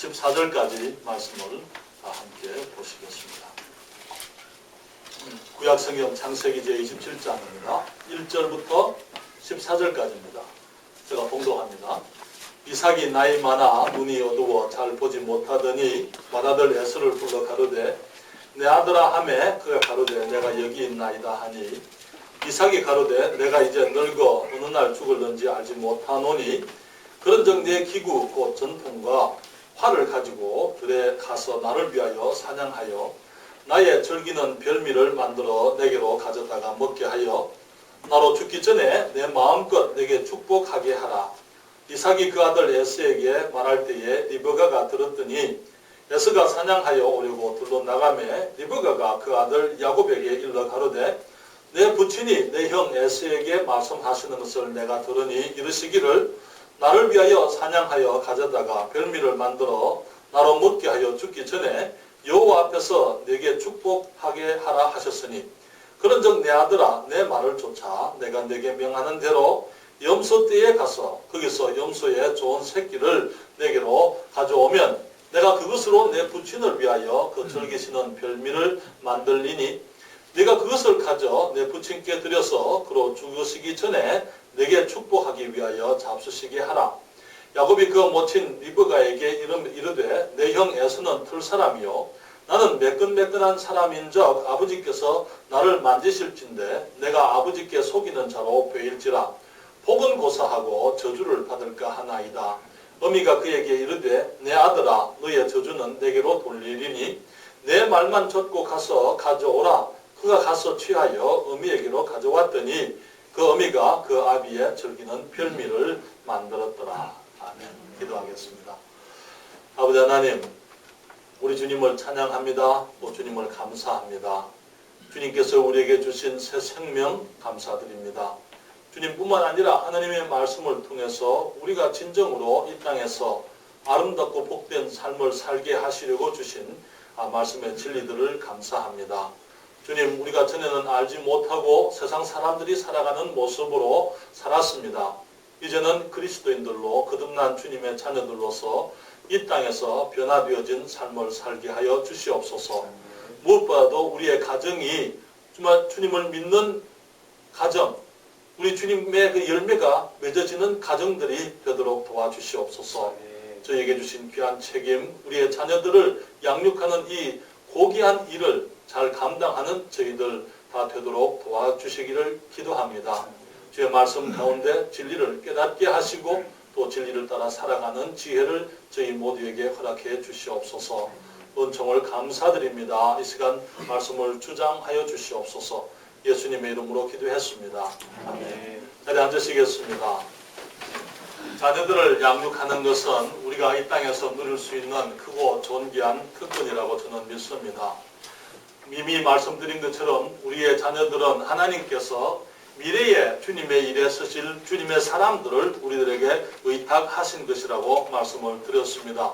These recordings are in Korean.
14절까지 말씀을 함께 보시겠습니다. 구약성경 창세기 제27장입니다. 1절부터 14절까지입니다. 제가 봉독합니다. 이삭이 나이 많아 눈이 어두워 잘 보지 못하더니 맏아들 에서를 불러 가로되 내 아들아 하매 그가 가로되 내가 여기 있나이다 하니 이삭이 가로되 내가 이제 늙어 어느 날 죽을는지 알지 못하노니 그런즉 내 기구 곧 전통과 활을 가지고 들에 가서 나를 위하여 사냥하여 나의 즐기는 별미를 만들어 내게로 가져다가 먹게 하여 나로 죽기 전에 내 마음껏 내게 축복하게 하라. 이삭이 그 아들 에서에게 말할 때에 리브가가 들었더니 에서가 사냥하여 오려고 들러 나가매 리브가가 그 아들 야곱에게 일러 가로되 내 부친이 내 형 에서에게 말씀하시는 것을 내가 들으니 이르시기를 나를 위하여 사냥하여 가져다가 별미를 만들어 나로 먹게 하여 죽기 전에 여호와 앞에서 내게 축복하게 하라 하셨으니 그런즉 내 아들아 내 말을 쫓아 내가 내게 명하는 대로 염소떼에 가서 거기서 염소의 좋은 새끼를 내게로 가져오면 내가 그것으로 내 부친을 위하여 그 즐기시는 별미를 만들리니 네가 그것을 가져 내 부친께 드려서 그로 죽으시기 전에 내게 축복하기 위하여 잡수시게 하라. 야곱이 그 모친 리브가에게 이르되 내 형 에서는 들사람이요 나는 매끈매끈한 사람인 적 아버지께서 나를 만지실진데 내가 아버지께 속이는 자로 보일지라 복은 고사하고 저주를 받을까 하나이다. 어미가 그에게 이르되 내 아들아 너의 저주는 내게로 돌리리니 내 말만 좇고 가서 가져오라. 그가 가서 취하여 어미에게로 가져왔더니 그 어미가 그 아비의 즐기는 별미를 만들었더라. 아멘. 기도하겠습니다. 아버지 하나님, 우리 주님을 찬양합니다. 또 주님을 감사합니다. 주님께서 우리에게 주신 새 생명 감사드립니다. 주님뿐만 아니라 하나님의 말씀을 통해서 우리가 진정으로 이 땅에서 아름답고 복된 삶을 살게 하시려고 주신 말씀의 진리들을 감사합니다. 주님, 우리가 전에는 알지 못하고 세상 사람들이 살아가는 모습으로 살았습니다. 이제는 그리스도인들로 거듭난 주님의 자녀들로서 이 땅에서 변화되어진 삶을 살게 하여 주시옵소서. 무엇보다도 우리의 가정이 정말 주님을 믿는 가정, 우리 주님의 그 열매가 맺어지는 가정들이 되도록 도와주시옵소서. 저에게 주신 귀한 책임, 우리의 자녀들을 양육하는 이 고귀한 일을 잘 감당하는 저희들 다 되도록 도와주시기를 기도합니다. 주의 말씀 가운데 진리를 깨닫게 하시고 또 진리를 따라 살아가는 지혜를 저희 모두에게 허락해 주시옵소서. 은총을 감사드립니다. 이 시간 말씀을 주장하여 주시옵소서. 예수님의 이름으로 기도했습니다. 아멘. 자리에 앉으시겠습니다. 자녀들을 양육하는 것은 우리가 이 땅에서 누릴 수 있는 크고 존귀한 특권이라고 저는 믿습니다. 이미 말씀드린 것처럼 우리의 자녀들은 하나님께서 미래에 주님의 일에 서실 주님의 사람들을 우리들에게 의탁하신 것이라고 말씀을 드렸습니다.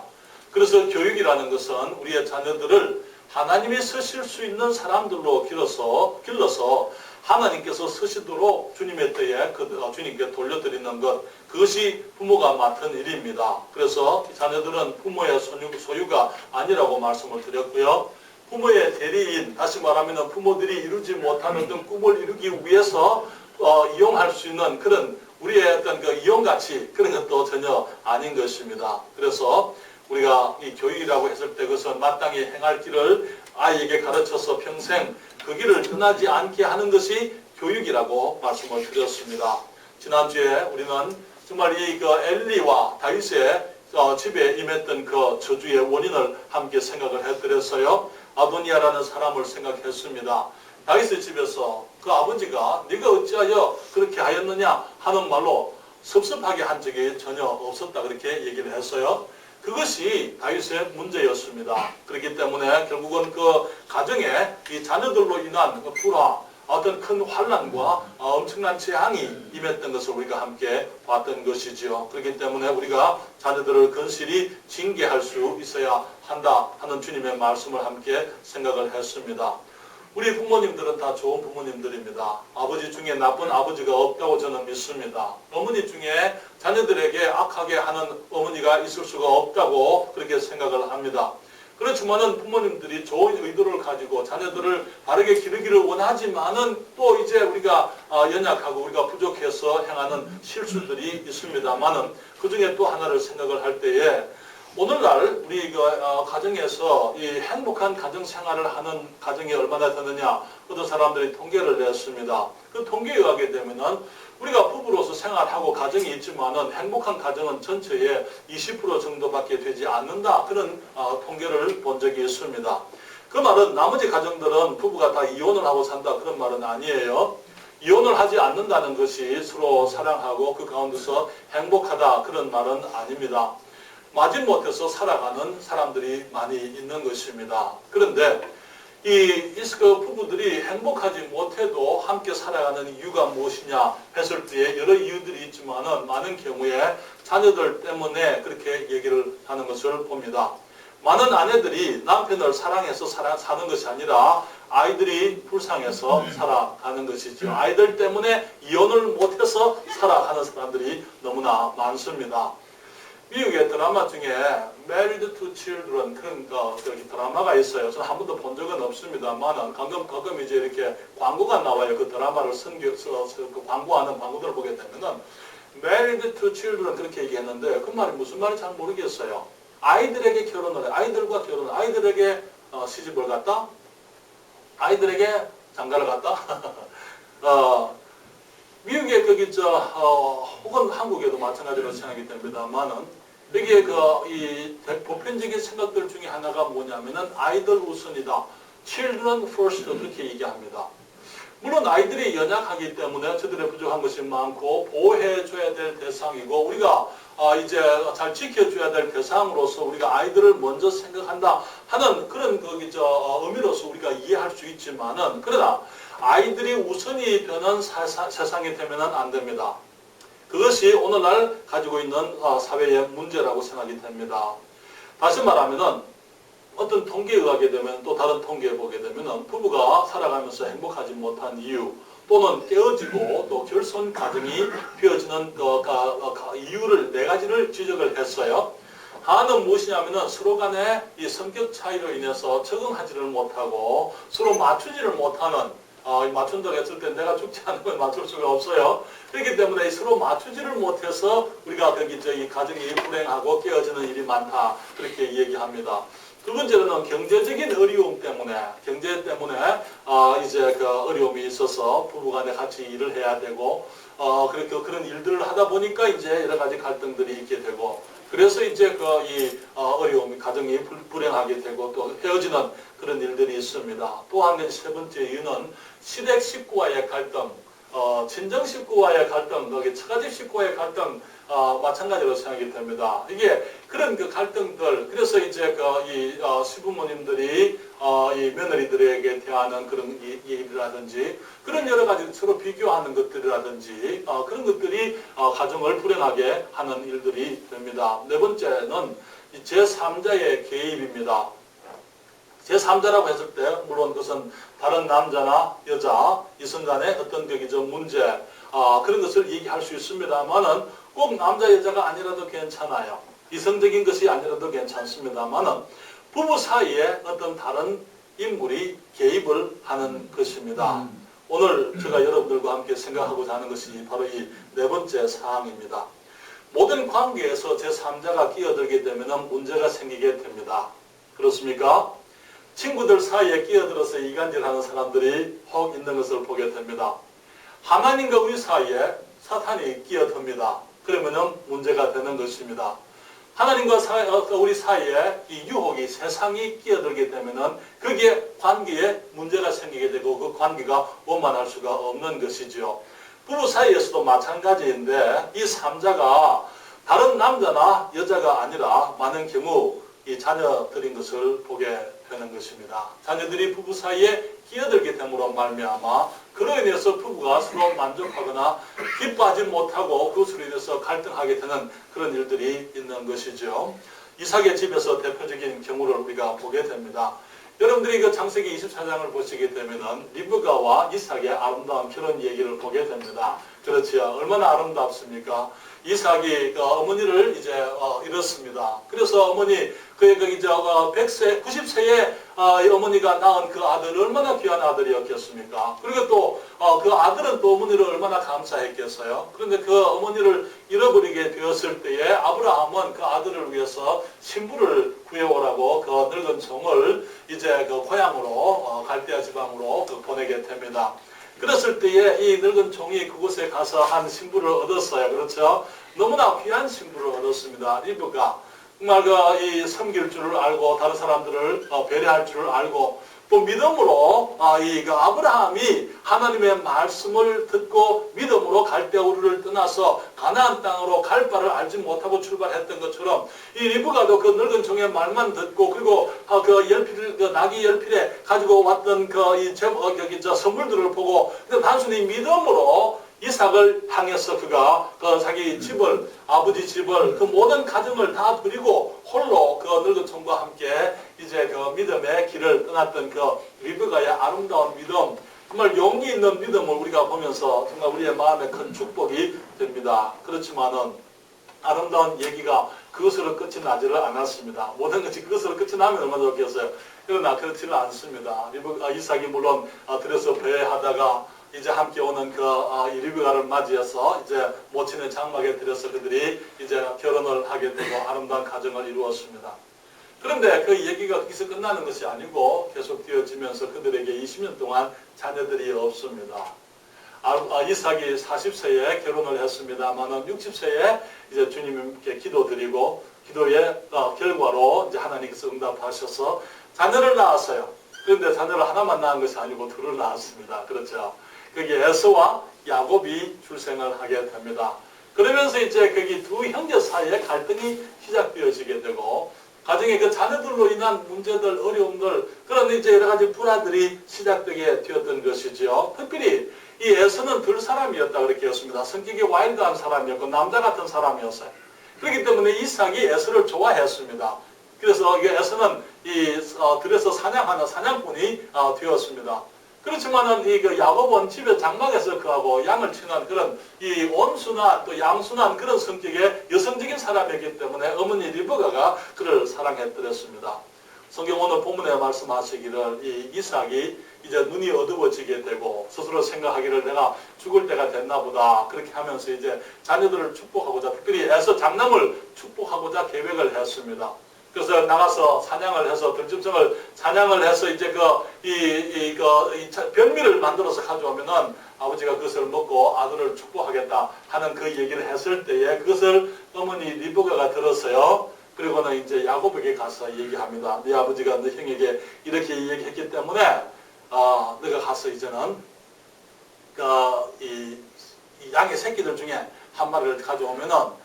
그래서 교육이라는 것은 우리의 자녀들을 하나님이 서실 수 있는 사람들로 길러서 하나님께서 서시도록 주님의 때에 주님께 돌려드리는 것, 그것이 부모가 맡은 일입니다. 그래서 자녀들은 부모의 소유가 아니라고 말씀을 드렸고요. 부모의 대리인, 다시 말하면 부모들이 이루지 못한 어떤 꿈을 이루기 위해서 이용할 수 있는 그런 우리의 어떤 그 이용가치, 그런 것도 전혀 아닌 것입니다. 그래서 우리가 이 교육이라고 했을 때 그것은 마땅히 행할 길을 아이에게 가르쳐서 평생 그 길을 떠나지 않게 하는 것이 교육이라고 말씀을 드렸습니다. 지난주에 우리는 정말 이 엘리와 다윗의 집에 임했던 그 저주의 원인을 함께 생각을 해드렸어요. 아도니아라는 사람을 생각했습니다. 다윗의 집에서 그 아버지가 네가 어찌하여 그렇게 하였느냐 하는 말로 섭섭하게 한 적이 전혀 없었다, 그렇게 얘기를 했어요. 그것이 다윗의 문제였습니다. 그렇기 때문에 결국은 그 가정에 이 자녀들로 인한 그 불화, 어떤 큰 환난과 엄청난 재앙이 임했던 것을 우리가 함께 봤던 것이지요. 그렇기 때문에 우리가 자녀들을 건실히 징계할 수 있어야 한다 하는 주님의 말씀을 함께 생각을 했습니다. 우리 부모님들은 다 좋은 부모님들입니다. 아버지 중에 나쁜 아버지가 없다고 저는 믿습니다. 어머니 중에 자녀들에게 악하게 하는 어머니가 있을 수가 없다고 그렇게 생각을 합니다. 그렇지만은 부모님들이 좋은 의도를 가지고 자녀들을 바르게 기르기를 원하지만은 또 이제 우리가 연약하고 우리가 부족해서 행하는 실수들이 있습니다만은 그 중에 또 하나를 생각을 할 때에 오늘날 우리 가정에서 이 행복한 가정 생활을 하는 가정이 얼마나 되느냐 어떤 사람들이 통계를 냈습니다. 그 통계에 의하게 되면은 우리가 부부로서 생활하고 가정이 있지만은 행복한 가정은 전체의 20% 정도밖에 되지 않는다. 그런 통계를 본 적이 있습니다. 그 말은 나머지 가정들은 부부가 다 이혼을 하고 산다. 그런 말은 아니에요. 이혼을 하지 않는다는 것이 서로 사랑하고 그 가운데서 행복하다. 그런 말은 아닙니다. 마지못해서 살아가는 사람들이 많이 있는 것입니다. 그런데 이 부부들이 행복하지 못해도 함께 살아가는 이유가 무엇이냐 했을 때 여러 이유들이 있지만은 많은 경우에 자녀들 때문에 그렇게 얘기를 하는 것을 봅니다. 많은 아내들이 남편을 사랑해서 사는 것이 아니라 아이들이 불쌍해서 살아가는 것이죠. 아이들 때문에 이혼을 못해서 살아가는 사람들이 너무나 많습니다. 미국의 드라마 중에 Married to Children 그런 드라마가 있어요. 저는 한 번도 본 적은 없습니다만 가끔 이제 이렇게 광고가 나와요. 그 드라마를 그 광고하는 광고들을 보게 되면은 Married to Children 그렇게 얘기했는데 그 말이 무슨 말인지 잘 모르겠어요. 아이들에게 결혼을 해. 아이들과 결혼. 아이들에게 시집을 갔다. 아이들에게 장가를 갔다. 미국의 혹은 한국에도 마찬가지로 생각이 됩니다만은 여기에 이 보편적인 생각들 중에 하나가 뭐냐면은 아이들 우선이다. Children first 그렇게 얘기합니다. 물론 아이들이 연약하기 때문에 저들의 부족한 것이 많고 보호해줘야 될 대상이고 우리가 이제 잘 지켜줘야 될 대상으로서 우리가 아이들을 먼저 생각한다 하는 그런 의미로서 우리가 이해할 수 있지만은 그러나 아이들이 우선이 되는 세상이 되면 안 됩니다. 그것이 오늘날 가지고 있는 사회의 문제라고 생각이 됩니다. 다시 말하면은 어떤 통계에 의하게 되면 또 다른 통계에 보게 되면은 부부가 살아가면서 행복하지 못한 이유 또는 깨어지고 또 결손 가정이 피어지는 이유를 4가지를 지적을 했어요. 하나는 무엇이냐면은 서로 간의 이 성격 차이로 인해서 적응하지를 못하고 서로 맞추지를 못하는 맞춘다고 했을 때 내가 죽지 않으면 맞출 수가 없어요. 그렇기 때문에 서로 맞추지를 못해서 우리가 이 가정이 불행하고 깨어지는 일이 많다. 그렇게 얘기합니다. 두 번째로는 경제적인 어려움 때문에, 경제 때문에, 이제 어려움이 있어서 부부간에 같이 일을 해야 되고, 그런 일들을 하다 보니까 이제 여러 가지 갈등들이 있게 되고, 그래서 이제 어려움이, 가정이 불행하게 되고 또 헤어지는 그런 일들이 있습니다. 또 한 가지 세 번째 이유는 시댁 식구와의 갈등, 친정 식구와의 갈등, 처가집 식구와의 갈등, 마찬가지로 생각이 됩니다. 이게 그런 갈등들, 그래서 이제 시부모님들이 이 며느리들에게 대하는 그런 일이라든지 그런 여러 가지 서로 비교하는 것들이라든지 그런 것들이 가정을 불행하게 하는 일들이 됩니다. 네 번째는 제3자의 개입입니다. 제3자라고 했을 때 물론 그것은 다른 남자나 여자, 이성 간의 어떤 문제 그런 것을 얘기할 수 있습니다만은 꼭 남자 여자가 아니라도 괜찮아요. 이성적인 것이 아니라도 괜찮습니다만은 부부 사이에 어떤 다른 인물이 개입을 하는 것입니다. 오늘 제가 여러분들과 함께 생각하고자 하는 것이 바로 이 네 번째 사항입니다. 모든 관계에서 제3자가 끼어들게 되면 문제가 생기게 됩니다. 그렇습니까? 친구들 사이에 끼어들어서 이간질하는 사람들이 혹 있는 것을 보게 됩니다. 하나님과 우리 사이에 사탄이 끼어듭니다. 그러면 문제가 되는 것입니다. 하나님과 우리 사이에 이 유혹이 세상이 끼어들게 되면 거기에 관계에 문제가 생기게 되고 그 관계가 원만할 수가 없는 것이죠. 부부 사이에서도 마찬가지인데 이 3자가 다른 남자나 여자가 아니라 많은 경우 이 자녀들인 것을 보게 되는 것입니다. 자녀들이 부부 사이에 끼어들게 됨으로 말미암아 그로 인해서 부부가 서로 만족하거나 기뻐하지 못하고 그것으로 인해서 갈등하게 되는 그런 일들이 있는 것이죠. 이삭의 집에서 대표적인 경우를 우리가 보게 됩니다. 여러분들이 그 창세기 24장을 보시게 되면은 리브가와 이삭의 아름다운 결혼 얘기를 보게 됩니다. 그렇지요. 얼마나 아름답습니까? 이삭이 어머니를 이제 잃었습니다. 그래서 어머니 그의 이제 100세, 90세에 어머니가 낳은 그 아들 얼마나 귀한 아들이었겠습니까? 그리고 또 그 아들은 또 어머니를 얼마나 감사했겠어요. 그런데 그 어머니를 잃어버리게 되었을 때에 아브라함은 그 아들을 위해서 신부를 구해오라고 그 늙은 종을 이제 그 고향으로 갈대아 지방으로 보내게 됩니다. 그랬을 때에 이 늙은 종이 그곳에 가서 한 신부를 얻었어요. 그렇죠? 너무나 귀한 신부를 얻었습니다. 리브가 정말 이 섬길 줄을 알고 다른 사람들을 배려할 줄을 알고 또 믿음으로 이 아브라함이 하나님의 말씀을 듣고 믿음으로 갈대아 우르를 떠나서 가나안 땅으로 갈 바를 알지 못하고 출발했던 것처럼 이 리브가도 그 늙은 종의 말만 듣고 그리고 그 열필 그 나귀 열필에 가지고 왔던 이 선물들을 보고 그냥 단순히 믿음으로 이삭을 향해서 그가 자기 집을 아버지 집을 그 모든 가정을 다 버리고 홀로 그 늙은 종과 함께 이제 그 믿음의 길을 떠났던 그 리브가의 아름다운 믿음, 정말 용기 있는 믿음을 우리가 보면서 정말 우리의 마음에 큰 축복이 됩니다. 그렇지만은 아름다운 얘기가 그것으로 끝이 나지를 않았습니다. 모든 것이 그것으로 끝이 나면 얼마나 좋겠어요. 그러나 그렇지는 않습니다. 이삭이 물론 들여서 배회하다가 이제 함께 오는 이 리브가를 맞이해서 이제 모친의 장막에 들여서 그들이 이제 결혼을 하게 되고 아름다운 가정을 이루었습니다. 그런데 그 얘기가 거기서 끝나는 것이 아니고 계속 되어지면서 그들에게 20년 동안 자녀들이 없습니다. 이삭이 40세에 결혼을 했습니다만은 60세에 이제 주님께 기도드리고 기도의 결과로 이제 하나님께서 응답하셔서 자녀를 낳았어요. 그런데 자녀를 하나만 낳은 것이 아니고 둘을 낳았습니다. 그렇죠. 거기에 에서와 야곱이 출생을 하게 됩니다. 그러면서 이제 거기 두 형제 사이에 갈등이 시작되어지게 되고 가정의 그 자녀들로 인한 문제들, 어려움들 그런 이제 여러 가지 불화들이 시작되게 되었던 것이죠. 특별히 이 에서는 들 사람이었다 그렇게 했습니다. 성격이 와일드한 사람이었고 남자 같은 사람이었어요. 그렇기 때문에 이삭이 에서를 좋아했습니다. 그래서 에서는 들에서 사냥하는 사냥꾼이 되었습니다. 그렇지만은 그 야곱은 집에 장막에서 그하고 양을 치는 그런 이 온순한 또 양순한 그런 성격의 여성적인 사람이기 때문에 어머니 리브가가 그를 사랑했더랬습니다. 성경 오늘 본문에 말씀하시기를 이 이삭이 이제 눈이 어두워지게 되고 스스로 생각하기를 내가 죽을 때가 됐나 보다 그렇게 하면서 이제 자녀들을 축복하고자 특별히 에서 장남을 축복하고자 계획을 했습니다. 그래서 나가서 사냥을 해서 들짐승을 사냥을 해서 이제 별미를 만들어서 가져오면은 아버지가 그것을 먹고 아들을 축복하겠다 하는 그 얘기를 했을 때에 그것을 어머니 리브가가 들었어요. 그리고는 이제 야곱에게 가서 얘기합니다. 네 아버지가 네 형에게 이렇게 얘기했기 때문에 너가 가서 이제는 이 양의 새끼들 중에 한 마리를 가져오면은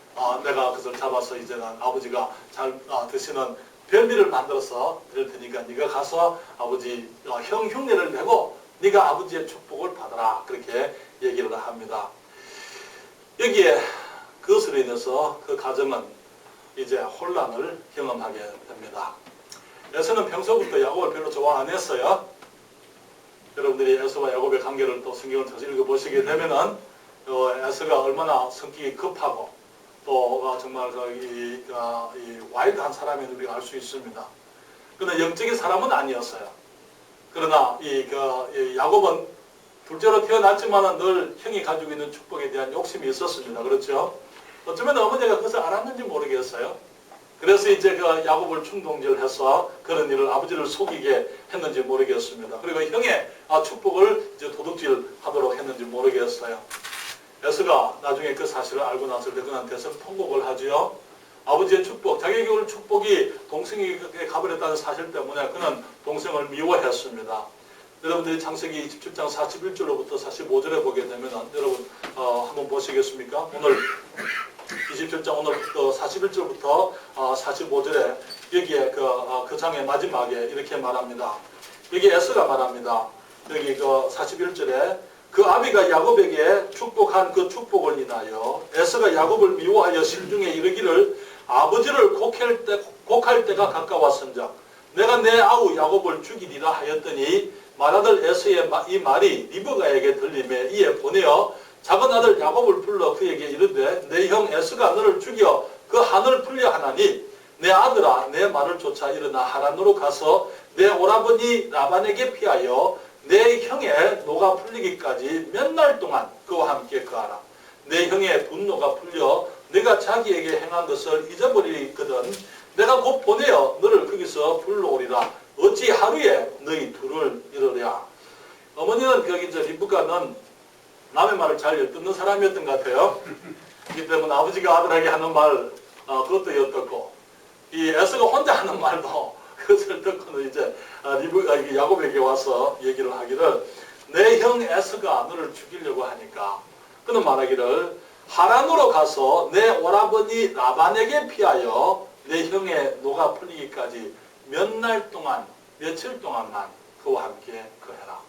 내가 그것을 잡아서 이제는 아버지가 잘 드시는 별미를 만들어서 드릴 테니까 네가 가서 아버지 형 흉내를 내고 네가 아버지의 축복을 받아라 그렇게 얘기를 합니다. 여기에 그것으로 인해서 그 가정은 이제 혼란을 경험하게 됩니다. 에서는 평소부터 야곱을 별로 좋아 안 했어요. 여러분들이 에서와 야곱의 관계를 또 성경을 다시 읽어보시게 되면은 에서가 얼마나 성격이 급하고 또 정말 이 와일드한 사람인 우리가 알 수 있습니다. 그러나 영적인 사람은 아니었어요. 그러나 이 야곱은 둘째로 태어났지만은 늘 형이 가지고 있는 축복에 대한 욕심이 있었습니다. 그렇죠? 어쩌면 어머니가 그것을 알았는지 모르겠어요. 그래서 이제 야곱을 충동질해서 그런 일을 아버지를 속이게 했는지 모르겠습니다. 그리고 형의 축복을 이제 도둑질하도록 했는지 모르겠어요. 에서가 나중에 그 사실을 알고 났을 때 그는 대성 통곡을 하지요. 아버지의 축복, 자기에게 올 축복이 동생에게 가버렸다는 사실 때문에 그는 동생을 미워했습니다. 여러분들이 창세기 27장 41절로부터 45절에 보게 되면 여러분 한번 보시겠습니까? 오늘 27장 오늘부터 41절부터 45절에 여기에 그 장의 마지막에 이렇게 말합니다. 여기 에서가 말합니다. 여기 41절에 그 아비가 야곱에게 축복한 그 축복을 인하여 에서가 야곱을 미워하여 심중에 이르기를 아버지를 곡할 때가 가까웠은즉 내가 내 아우 야곱을 죽이리라 하였더니 맏아들 에서의 이 말이 리브가에게 들리매 이에 보내어 작은 아들 야곱을 불러 그에게 이르되 내 형 에서가 너를 죽여 그 한을 풀려 하나니 내 아들아 내 말을 쫓아 일어나 하란으로 가서 내 오라버니 라반에게 피하여 내 형의 노가 풀리기까지 몇 날 동안 그와 함께 거하라. 내 형의 분노가 풀려 내가 자기에게 행한 것을 잊어버리거든 내가 곧 보내어 너를 거기서 불러오리라. 어찌 하루에 너희 둘을 이루랴. 어머니는 거기 리브가는 남의 말을 잘 엿듣는 사람이었던 것 같아요. 그렇기 때문에 아버지가 아들에게 하는 말 그것도 엿듣고 이 에서가 혼자 하는 말도 그것을 듣고는 이제 야곱에게 와서 얘기를 하기를 내 형 에서가 너를 죽이려고 하니까 그는 말하기를 하란으로 가서 내 오라버니 라반에게 피하여 내 형의 노가 풀리기까지 몇 날 동안 며칠 동안만 그와 함께 거해라.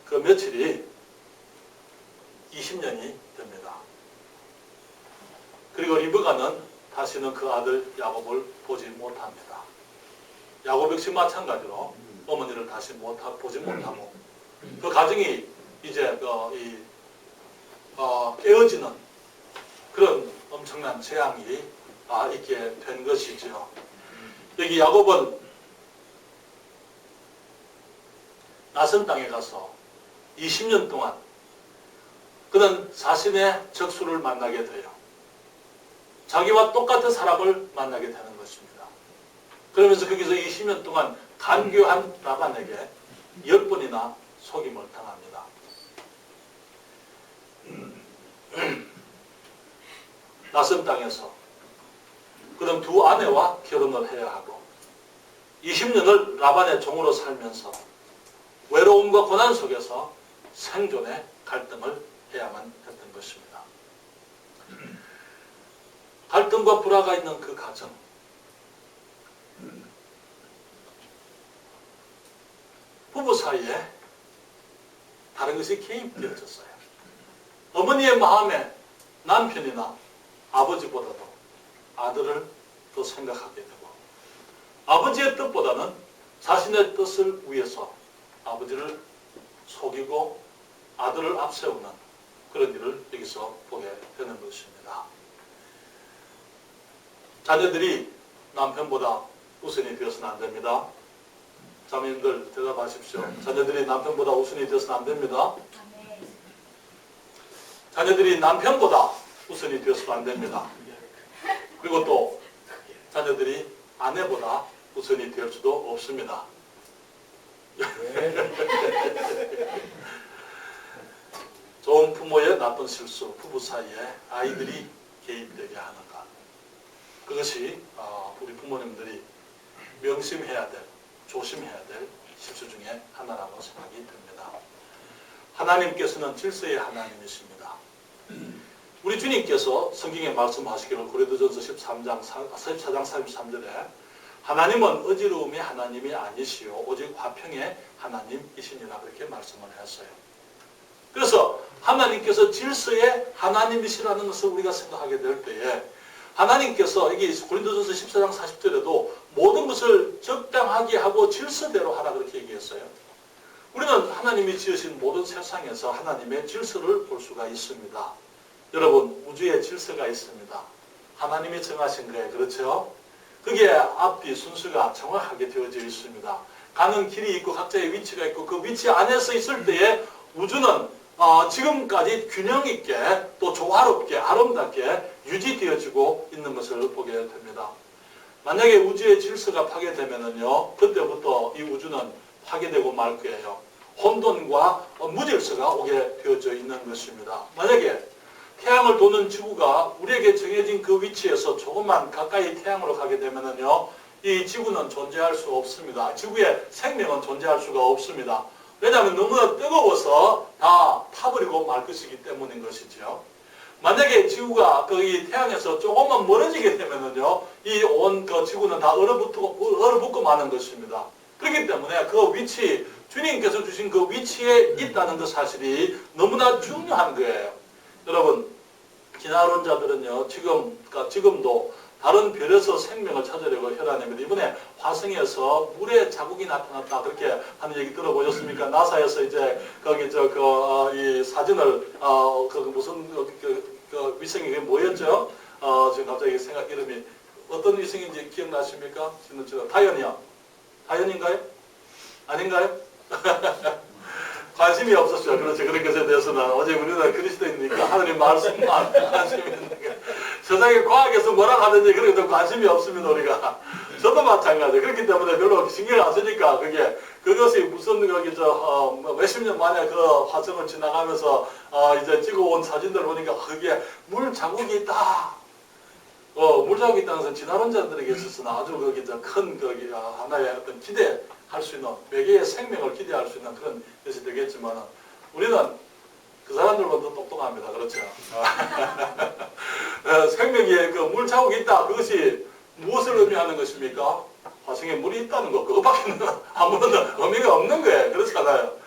그 며칠이 20년이 됩니다. 그리고 리브가는 다시는 그 아들 야곱을 보지 못합니다. 야곱 역시 마찬가지로 어머니를 다시 보지 못하고 그 가정이 이제 깨어지는 그런 엄청난 재앙이 있게 된 것이죠. 여기 야곱은 낯선 땅에 가서 20년 동안 그는 자신의 적수를 만나게 돼요. 자기와 똑같은 사람을 만나게 되는 것입니다. 그러면서 거기서 20년 동안 간교한 라반에게 10번이나 속임을 당합니다. 낯선 땅에서 그다음 두 아내와 결혼을 해야 하고 20년을 라반의 종으로 살면서 외로움과 고난 속에서 생존의 갈등을 해야만 했던 것입니다. 갈등과 불화가 있는 그 가정, 부부 사이에 다른 것이 개입되어졌어요. 어머니의 마음에 남편이나 아버지보다도 아들을 더 생각하게 되고 아버지의 뜻보다는 자신의 뜻을 위해서 아버지를 속이고 아들을 앞세우는 그런 일을 여기서 보게 되는 것입니다. 자녀들이 남편보다 우선이 되어서는 안 됩니다. 자매님들 대답하십시오. 자녀들이 남편보다 우선이 되어서는 안 됩니다. 자녀들이 남편보다 우선이 되어서는 안 됩니다. 그리고 또 자녀들이 아내보다 우선이 될 수도 없습니다. 좋은 부모의 나쁜 실수, 부부 사이에 아이들이 개입되게 하는 것. 그것이 우리 부모님들이 명심해야 될, 조심해야 될 실수 중에 하나라고 생각이 듭니다. 하나님께서는 질서의 하나님이십니다. 우리 주님께서 성경에 말씀하시기를 고린도전서 14장 33절에 하나님은 어지러움의 하나님이 아니시오 오직 화평의 하나님이시니라 그렇게 말씀을 했어요. 그래서 하나님께서 질서의 하나님이시라는 것을 우리가 생각하게 될 때에 하나님께서 여기 고린도전서 14장 40절에도 모든 것을 적당하게 하고 질서대로 하라 그렇게 얘기했어요. 우리는 하나님이 지으신 모든 세상에서 하나님의 질서를 볼 수가 있습니다. 여러분, 우주에 질서가 있습니다. 하나님이 정하신 거예요. 그렇죠? 그게 앞뒤 순서가 정확하게 되어져 있습니다. 가는 길이 있고 각자의 위치가 있고 그 위치 안에서 있을 때에 우주는 지금까지 균형 있게 또 조화롭게 아름답게 유지되어지고 있는 것을 보게 됩니다. 만약에 우주의 질서가 파괴되면은요, 그때부터 이 우주는 파괴되고 말 거예요. 혼돈과 무질서가 오게 되어져 있는 것입니다. 만약에 태양을 도는 지구가 우리에게 정해진 그 위치에서 조금만 가까이 태양으로 가게 되면은요, 이 지구는 존재할 수 없습니다. 지구에 생명은 존재할 수가 없습니다. 왜냐하면 너무나 뜨거워서 다 타버리고 말 것이기 때문인 것이죠. 만약에 지구가 이 태양에서 조금만 멀어지게 되면은요, 이 온 그 지구는 다 얼어붙고 마는 것입니다. 그렇기 때문에 그 위치, 주님께서 주신 그 위치에 있다는 그 사실이 너무나 중요한 거예요. 여러분, 기나론자들은요, 지금도 다른 별에서 생명을 찾으려고 혈안입니다. 이번에 화성에서 물에 자국이 나타났다 그렇게 하는 얘기 들어보셨습니까? 나사에서 이제 거기 이 사진을 무슨 위성이 그게 뭐였죠? 지금 갑자기 이름이 어떤 위성인지 기억나십니까? 지금 다연이요. 다연인가요? 아닌가요? 관심이 없었죠. 그렇죠. 그런 것에 대해서는 어제 우리나라 그리스도인이니까 하나님 말씀만 관심이 있는 게 세상에 과학에서 뭐라 하든지 그런 것도 관심이 없습니다. 우리가. 저도 마찬가지예요. 그렇기 때문에 별로 신경 안 쓰니까 그것이 무슨 몇십 년 만에 그 화성을 지나가면서 이제 찍어온 사진들 보니까 그게 물 자국이 있다. 물 자국이 있다는 것은 진화론자들에게 있어서는 아주 큰 하나의 어떤 기대할 수 있는 외계의 생명을 기대할 수 있는 그런 것이 되겠지만 우리는 그 사람들보다 더 똑똑합니다. 그렇죠? 생명에 그 물 자국이 있다. 그것이 무엇을 의미하는 것입니까? 화성에 물이 있다는 것. 그것밖에는 아무런 의미가 없는 거예요. 그렇잖아요.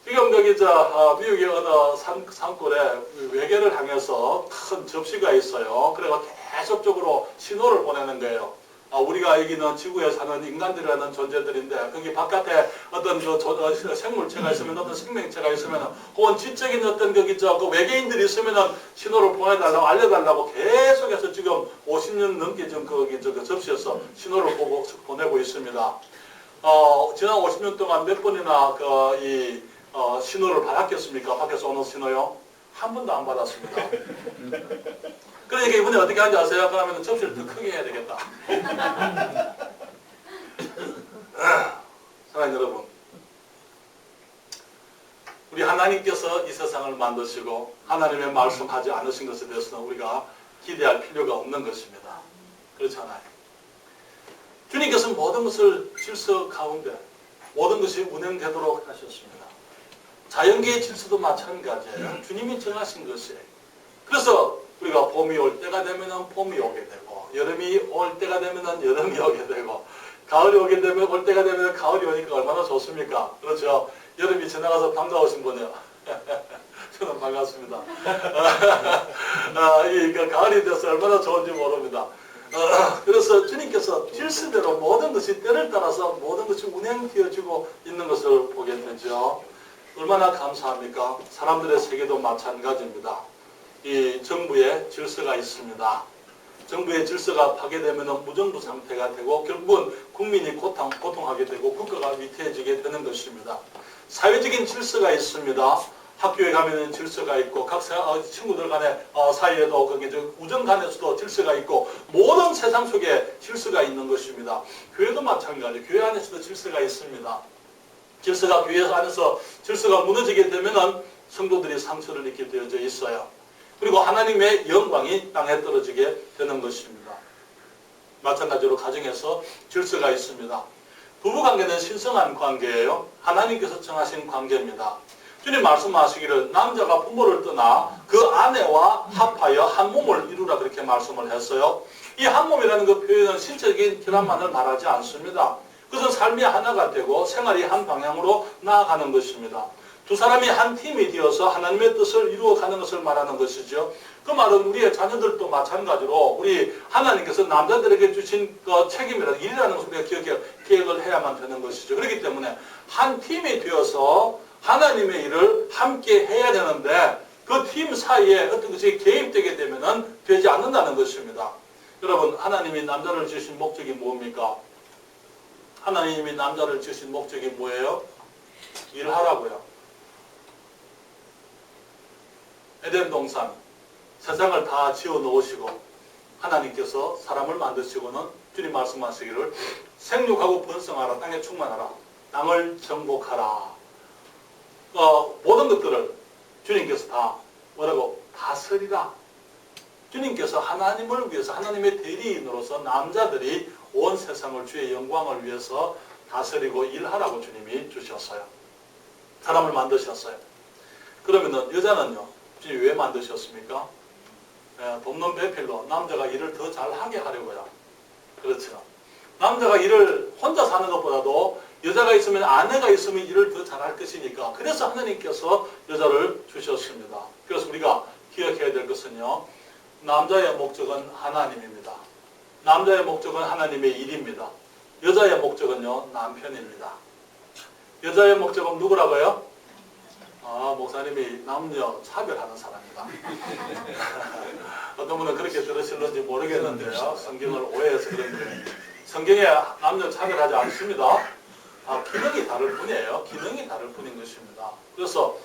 지금 미국의 어느 산골에 외계를 향해서 큰 접시가 있어요. 그래서 계속적으로 신호를 보내는 거예요. 우리가 여기는 지구에 사는 인간들이라는 존재들인데 거기 바깥에 어떤 생물체가 있으면 어떤 생명체가 있으면 혹은 지적인 어떤 그 외계인들이 있으면 신호를 보내달라고 알려달라고 계속해서 지금 50년 넘게 지금 그 접시에서 신호를 보내고 있습니다. 지난 50년 동안 몇 번이나 신호를 받았겠습니까? 밖에서 오는 신호요? 한 번도 안 받았습니다. 그러니까 이번에 어떻게 하는지 아세요? 그러면 접시를 더 크게 해야 되겠다. 사랑하는 여러분, 우리 하나님께서 이 세상을 만드시고 하나님의 말씀하지 않으신 것에 대해서는 우리가 기대할 필요가 없는 것입니다. 그렇잖아요. 주님께서 모든 것을 질서 가운데 모든 것이 운행되도록 하셨습니다. 자연계의 질서도 마찬가지예요. 주님이 정하신 것이에요. 그래서 우리가 봄이 올 때가 되면 봄이 오게 되고 여름이 올 때가 되면 여름이 오게 되고 가을이 오게 되면 올 때가 되면 가을이 오니까 얼마나 좋습니까? 그렇죠? 여름이 지나가서 반가우신 분이요. 저는 반갑습니다. 가을이 돼서 얼마나 좋은지 모릅니다. 그래서 주님께서 질서대로 모든 것이 때를 따라서 모든 것이 운행되어지고 있는 것을 보게 되죠. 얼마나 감사합니까? 사람들의 세계도 마찬가지입니다. 이 정부의 질서가 있습니다. 정부의 질서가 파괴되면 무정부 상태가 되고 결국은 국민이 고통하게 되고 국가가 위태해지게 되는 것입니다. 사회적인 질서가 있습니다. 학교에 가면 질서가 있고 각 친구들 간의 사이에도 우정 간에서도 질서가 있고 모든 세상 속에 질서가 있는 것입니다. 교회도 마찬가지. 교회 안에서도 질서가 있습니다. 질서가 교회 안에서 질서가 무너지게 되면 성도들이 상처를 입게 되어져 있어요. 그리고 하나님의 영광이 땅에 떨어지게 되는 것입니다. 마찬가지로 가정에서 질서가 있습니다. 부부관계는 신성한 관계예요. 하나님께서 정하신 관계입니다. 주님 말씀하시기를 남자가 부모를 떠나 그 아내와 합하여 한 몸을 이루라 그렇게 말씀을 했어요. 이 한 몸이라는 그 표현은 신체적인 결합만을 말하지 않습니다. 그것은 삶이 하나가 되고 생활이 한 방향으로 나아가는 것입니다. 두 사람이 한 팀이 되어서 하나님의 뜻을 이루어가는 것을 말하는 것이죠. 그 말은 우리의 자녀들도 마찬가지로 우리 하나님께서 남자들에게 주신 그 책임이라는 일이라는 것을 우리가 기억을 해야만 되는 것이죠. 그렇기 때문에 한 팀이 되어서 하나님의 일을 함께 해야 되는데 그 팀 사이에 어떤 것이 개입되게 되면 되지 않는다는 것입니다. 여러분, 하나님이 남자를 지으신 목적이 뭡니까? 하나님이 남자를 지으신 목적이 뭐예요? 일하라고요. 에덴 동산, 세상을 다 지어 놓으시고 하나님께서 사람을 만드시고는 주님 말씀하시기를 생육하고 번성하라, 땅에 충만하라, 땅을 정복하라. 모든 것들을 주님께서 다 뭐라고? 다스리라. 주님께서 하나님을 위해서 하나님의 대리인으로서 남자들이 온 세상을 주의 영광을 위해서 다스리고 일하라고 주님이 주셨어요. 사람을 만드셨어요. 그러면은 여자는요? 주님이 왜 만드셨습니까? 돕는 배필로 남자가 일을 더 잘하게 하려고요. 그렇죠. 남자가 일을 혼자 사는 것보다도 여자가 있으면 아내가 있으면 일을 더 잘할 것이니까 그래서 하나님께서 여자를 주셨습니다. 그래서 우리가 기억해야 될 것은요. 남자의 목적은 하나님입니다. 남자의 목적은 하나님의 일입니다. 여자의 목적은요, 남편입니다. 여자의 목적은 누구라고요? 목사님이 남녀 차별하는 사람이다. 어떤 분은 그렇게 들으실는지 모르겠는데요. 성경을 오해해서 그런데 성경에 남녀 차별하지 않습니다. 기능이 다를 뿐이에요. 기능이 다를 뿐인 것입니다. 그래서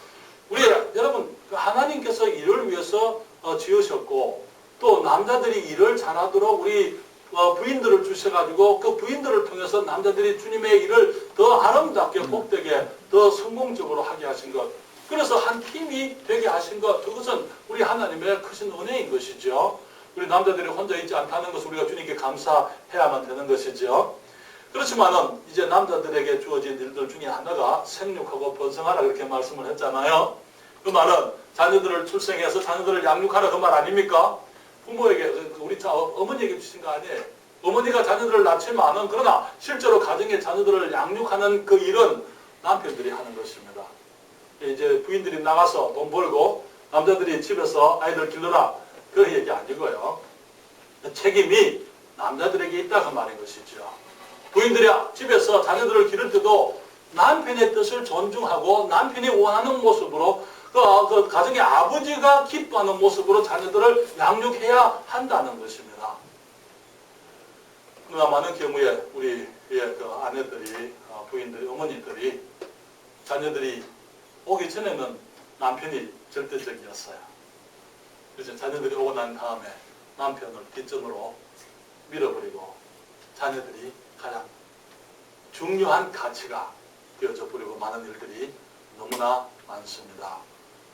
우리 여러분 하나님께서 일을 위해서 지으셨고 또 남자들이 일을 잘하도록 우리 부인들을 주셔가지고 그 부인들을 통해서 남자들이 주님의 일을 더 아름답게 복되게 더 성공적으로 하게 하신 것, 그래서 한 팀이 되게 하신 것, 그것은 우리 하나님의 크신 은혜인 것이죠. 우리 남자들이 혼자 있지 않다는 것을 우리가 주님께 감사해야만 되는 것이죠. 그렇지만은 이제 남자들에게 주어진 일들 중에 하나가 생육하고 번성하라 그렇게 말씀을 했잖아요. 그 말은 자녀들을 출생해서 자녀들을 양육하라 그 말 아닙니까? 부모에게, 우리 어머니에게 주신 거 아니에요. 어머니가 자녀들을 낳지만은 그러나 실제로 가정에 자녀들을 양육하는 그 일은 남편들이 하는 것입니다. 이제 부인들이 나가서 돈 벌고 남자들이 집에서 아이들 길러라 그런 얘기 아니고요. 책임이 남자들에게 있다 그 말인 것이죠. 부인들이 집에서 자녀들을 기를 때도 남편의 뜻을 존중하고 남편이 원하는 모습으로 그 가정의 아버지가 기뻐하는 모습으로 자녀들을 양육해야 한다는 것입니다. 그러나 많은 경우에 우리의 그 아내들이, 부인들이, 어머니들이 자녀들이 오기 전에는 남편이 절대적이었어요. 그래서 자녀들이 오고 난 다음에 남편을 뒷전으로 밀어버리고 자녀들이 가장 중요한 가치가 되어져 버리고 많은 일들이 너무나 많습니다.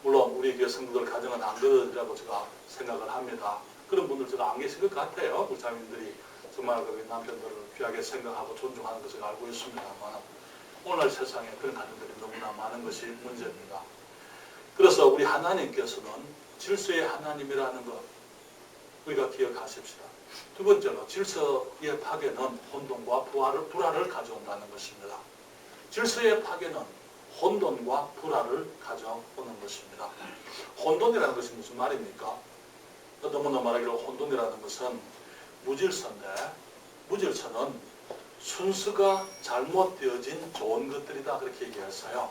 물론 우리 교회 성도들 가정은 안 그러리라고 제가 생각을 합니다. 그런 분들 제가 안 계신 것 같아요. 우리 자매님들이 정말 그 남편들을 귀하게 생각하고 존중하는 것을 알고 있습니다만 오늘 세상에 그런 가정들이 너무나 많은 것이 문제입니다. 그래서 우리 하나님께서는 질서의 하나님이라는 것 우리가 기억하십시다. 두 번째로 질서의 파괴는 혼돈과 불화를 가져온다는 것입니다. 질서의 파괴는 혼돈과 불화를 가져오는 것입니다. 혼돈이라는 것이 무슨 말입니까? 어떤 분은 말하기로 혼돈이라는 것은 무질서인데 무질서는 순서가 잘못되어진 좋은 것들이다 그렇게 얘기했어요.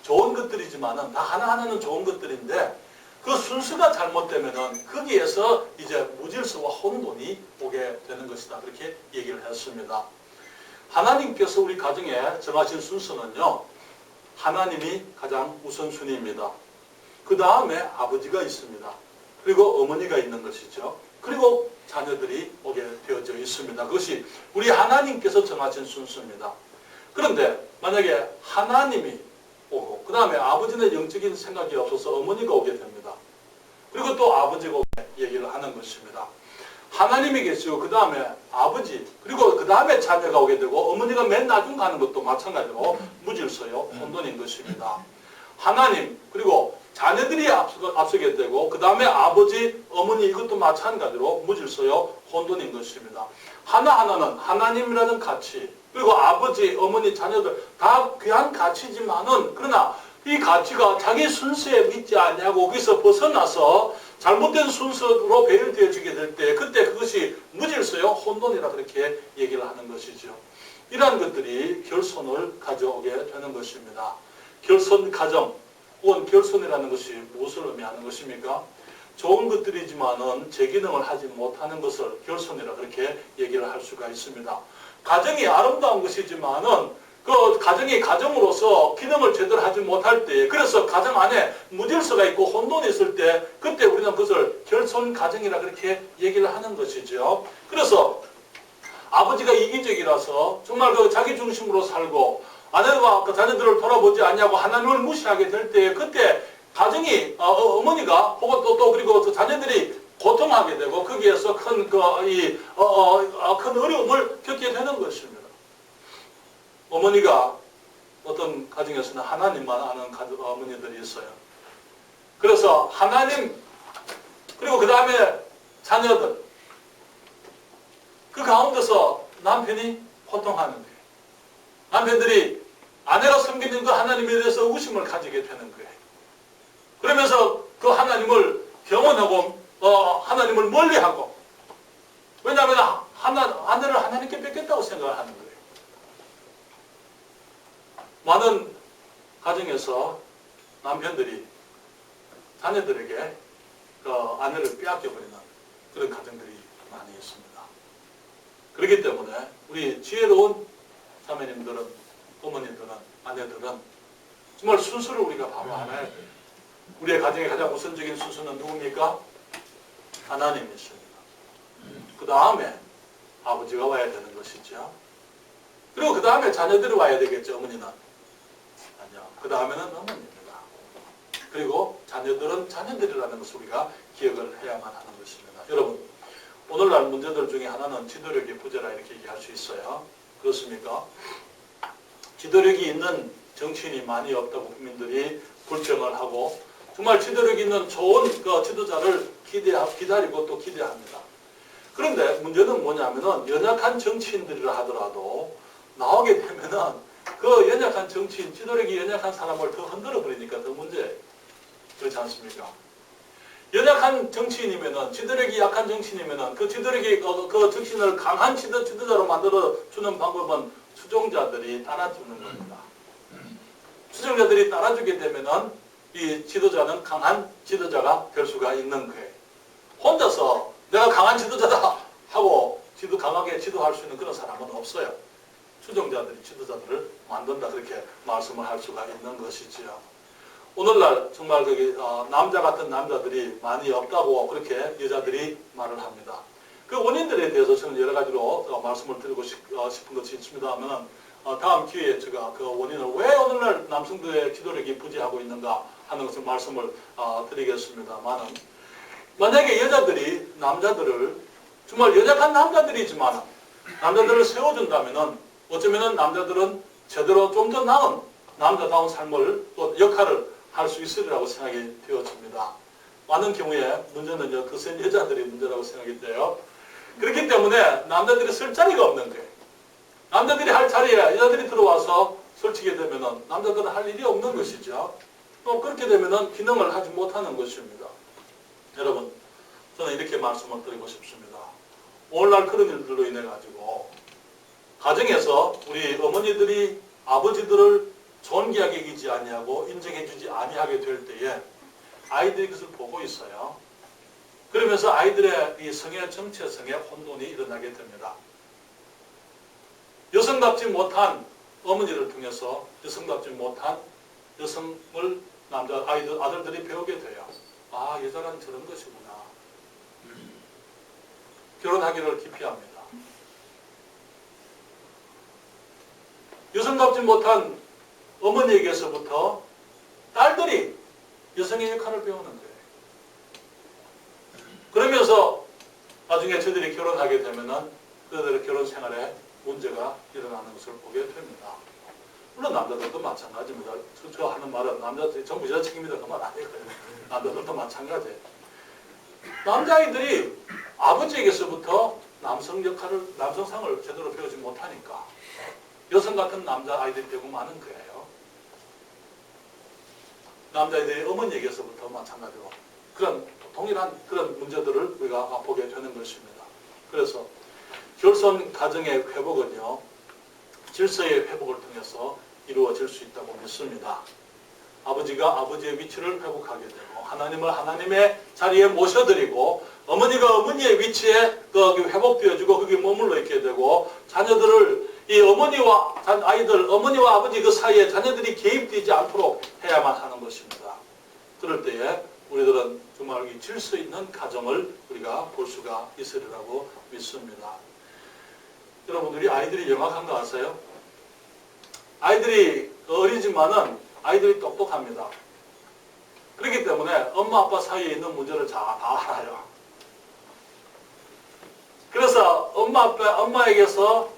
좋은 것들이지만은 다 하나하나는 좋은 것들인데 그 순서가 잘못되면은 거기에서 이제 무질서와 혼돈이 오게 되는 것이다 그렇게 얘기를 했습니다. 하나님께서 우리 가정에 정하신 순서는요, 하나님이 가장 우선순위입니다. 그 다음에 아버지가 있습니다. 그리고 어머니가 있는 것이죠. 그리고 자녀들이 오게 되어져 있습니다. 그것이 우리 하나님께서 정하신 순서입니다. 그런데 만약에 하나님이 오고 그 다음에 아버지는 영적인 생각이 없어서 어머니가 오게 됩니다. 그리고 또 아버지가 오게 얘기를 하는 것입니다. 하나님이 계시고 그 다음에 아버지 그리고 그 다음에 자녀가 오게 되고 어머니가 맨 나중 가는 것도 마찬가지로 무질서요 혼돈인 것입니다. 하나님 그리고 자녀들이 앞서게 되고 그 다음에 아버지 어머니 이것도 마찬가지로 무질서요 혼돈인 것입니다. 하나하나는 하나님이라는 가치 그리고 아버지 어머니 자녀들 다 귀한 가치지만은 그러나 이 가치가 자기 순서에 믿지 않냐고 거기서 벗어나서 잘못된 순서로 배열되어지게 될 때 그때 그것이 무질서요 혼돈이라 그렇게 얘기를 하는 것이죠. 이러한 것들이 결손을 가져오게 되는 것입니다. 결손 가정 혹은 결손이라는 것이 무엇을 의미하는 것입니까? 좋은 것들이지만은 제 기능을 하지 못하는 것을 결손이라 그렇게 얘기를 할 수가 있습니다. 가정이 아름다운 것이지만은 그 가정이 가정으로서 기능을 제대로 하지 못할 때 그래서 가정 안에 무질서가 있고 혼돈이 있을 때 그때 우리는 그것을 결손 가정이라 그렇게 얘기를 하는 것이죠. 그래서 아버지가 이기적이라서 정말 그 자기 중심으로 살고 아내가 그 자녀들을 돌아보지 않냐고 하나님을 무시하게 될 때 그때 가정이 어머니가 혹은 또 그리고 그 자녀들이 고통하게 되고 거기에서 큰 어려움을 겪게 되는 것입니다. 어머니가 어떤 가정에서는 하나님만 아는 어머니들이 있어요. 그래서 하나님 그리고 그 다음에 자녀들 그 가운데서 남편이 고통하는 거예요. 남편들이 아내가 섬기는 그 하나님에 대해서 의구심을 가지게 되는 거예요. 그러면서 그 하나님을 경험하고 하나님을 멀리하고 왜냐하면 아내를 하나님께 뺏겼다고 생각을 하는 거예요. 많은 가정에서 남편들이 자녀들에게 그 아내를 빼앗겨버리는 그런 가정들이 많이 있습니다. 그렇기 때문에 우리 지혜로운 자매님들은, 어머니들은, 아내들은 정말 순서를 우리가 바로 알아야 돼요. 우리의 가정의 가장 우선적인 순서는 누굽니까? 하나님이십니다. 그 다음에 아버지가 와야 되는 것이죠. 그리고 그 다음에 자녀들이 와야 되겠죠. 어머니는. 아니요. 그 다음에는 어머니입니다. 그리고 자녀들은 자녀들이라는 것을 우리가 기억을 해야만 하는 것입니다. 여러분, 오늘날 문제들 중에 하나는 지도력의 부재라 이렇게 얘기할 수 있어요. 그렇습니까? 지도력이 있는 정치인이 많이 없다고 국민들이 불평을 하고 정말 지도력 있는 좋은 그 지도자를 기다리고 또 기대합니다. 그런데 문제는 뭐냐면은 연약한 정치인들이라 하더라도 나오게 되면은 그 연약한 정치인, 지도력이 연약한 사람을 더 흔들어 버리니까 더 문제예요. 그렇지 않습니까? 연약한 정치인이면은, 지도력이 약한 정치인이면은 그 지도력이 그 정치인을 강한 지도자로 만들어 주는 방법은 추종자들이 따라주는 겁니다. 추종자들이 따라주게 되면은 이 지도자는 강한 지도자가 될 수가 있는 거예요. 혼자서 내가 강한 지도자다 하고 강하게 지도할 수 있는 그런 사람은 없어요. 추종자들이 지도자들을 만든다 그렇게 말씀을 할 수가 있는 것이지요. 오늘날 정말 남자 같은 남자들이 많이 없다고 그렇게 여자들이 말을 합니다. 그 원인들에 대해서 저는 여러 가지로 말씀을 드리고 싶은 것이 있습니다만 다음 기회에 제가 그 원인을 왜 오늘날 남성들의 지도력이 부재하고 있는가 하는 것을 말씀을 드리겠습니다만 만약에 여자들이 남자들을 정말 연약한 남자들이지만 남자들을 세워준다면 어쩌면 남자들은 제대로 좀 더 나은 남자다운 삶을 또 역할을 할 수 있으리라고 생각이 되어집니다. 많은 경우에 문제는요, 그 센 여자들이 문제라고 생각이 돼요. 그렇기 때문에 남자들이 쓸 자리가 없는 거예요. 남자들이 할 자리에 여자들이 들어와서 설치게 되면 남자들은 할 일이 없는 것이죠. 또 그렇게 되면 기능을 하지 못하는 것입니다. 여러분, 저는 이렇게 말씀을 드리고 싶습니다. 오늘날 그런 일들로 인해 가지고 가정에서 우리 어머니들이 아버지들을 존귀하게 여기지 아니하고 인정해주지 아니하게 될 때에 아이들이 그것을 보고 있어요. 그러면서 아이들의 이 성의 정체성에 혼돈이 일어나게 됩니다. 여성답지 못한 어머니를 통해서 여성답지 못한 여성을 아들들이 배우게 돼요. 아, 여자란 저런 것이구나. 결혼하기를 기피합니다. 여성답지 못한 어머니에게서부터 딸들이 여성의 역할을 배우는 거예요. 그러면서 나중에 저들이 결혼하게 되면은 그들의 결혼 생활에 문제가 일어나는 것을 보게 됩니다. 물론 남자들도 마찬가지입니다. 저 하는 말은 남자들이 전부 여자 책임이다 그 말 아니거든요. 남자들도 마찬가지예요. 남자아이들이 아버지에게서부터 남성상을 제대로 배우지 못하니까 여성 같은 남자아이들이 되고 마는 거예요. 남자아이들이 어머니에게서부터 마찬가지로 동일한 그런 문제들을 우리가 보게 되는 것입니다. 그래서 결손 가정의 회복은요, 질서의 회복을 통해서 이루어질 수 있다고 믿습니다. 아버지가 아버지의 위치를 회복하게 되고 하나님을 하나님의 자리에 모셔드리고 어머니가 어머니의 위치에 회복되어지고 거기에 머물러 있게 되고 자녀들을 이 어머니와 아버지 그 사이에 자녀들이 개입되지 않도록 해야만 하는 것입니다. 그럴 때에 우리들은 정말 이 질서 있는 가정을 우리가 볼 수가 있으리라고 믿습니다. 여러분들이 아이들이 영악한 거 아세요? 아이들이 어리지만은 아이들이 똑똑합니다. 그렇기 때문에 엄마 아빠 사이에 있는 문제를 다 알아요. 그래서 엄마에게서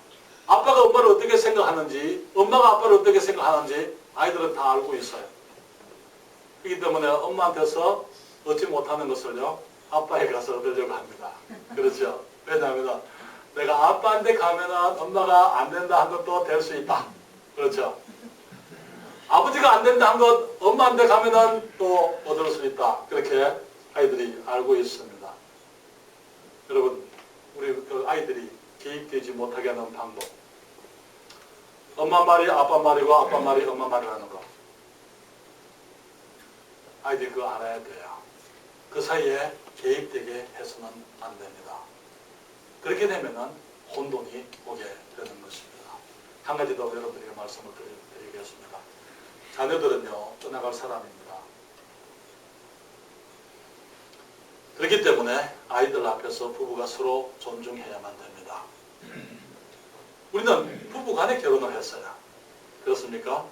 아빠가 엄마를 어떻게 생각하는지, 엄마가 아빠를 어떻게 생각하는지 아이들은 다 알고 있어요. 그렇기 때문에 엄마한테서 얻지 못하는 것을요, 아빠에 가서 얻으려고 합니다. 그렇죠? 왜냐하면 내가 아빠한테 가면은 엄마가 안 된다 한 것도 될 수 있다. 그렇죠? 아버지가 안 된다 한 것 엄마한테 가면은 또 얻을 수 있다. 그렇게 아이들이 알고 있습니다. 여러분, 우리 그 아이들이 개입되지 못하게 하는 방법. 엄마 말이 아빠 말이고 아빠 말이 엄마 말이라는 거. 아이들이 그거 알아야 돼요. 그 사이에 개입되게 해서는 안 됩니다. 그렇게 되면은 혼돈이 오게 되는 것입니다. 한 가지 더 여러분들에게 말씀을 드리겠습니다. 자녀들은요, 떠나갈 사람입니다. 그렇기 때문에 아이들 앞에서 부부가 서로 존중해야만 됩니다. 우리는 부부 간에 결혼을 했어요. 그렇습니까?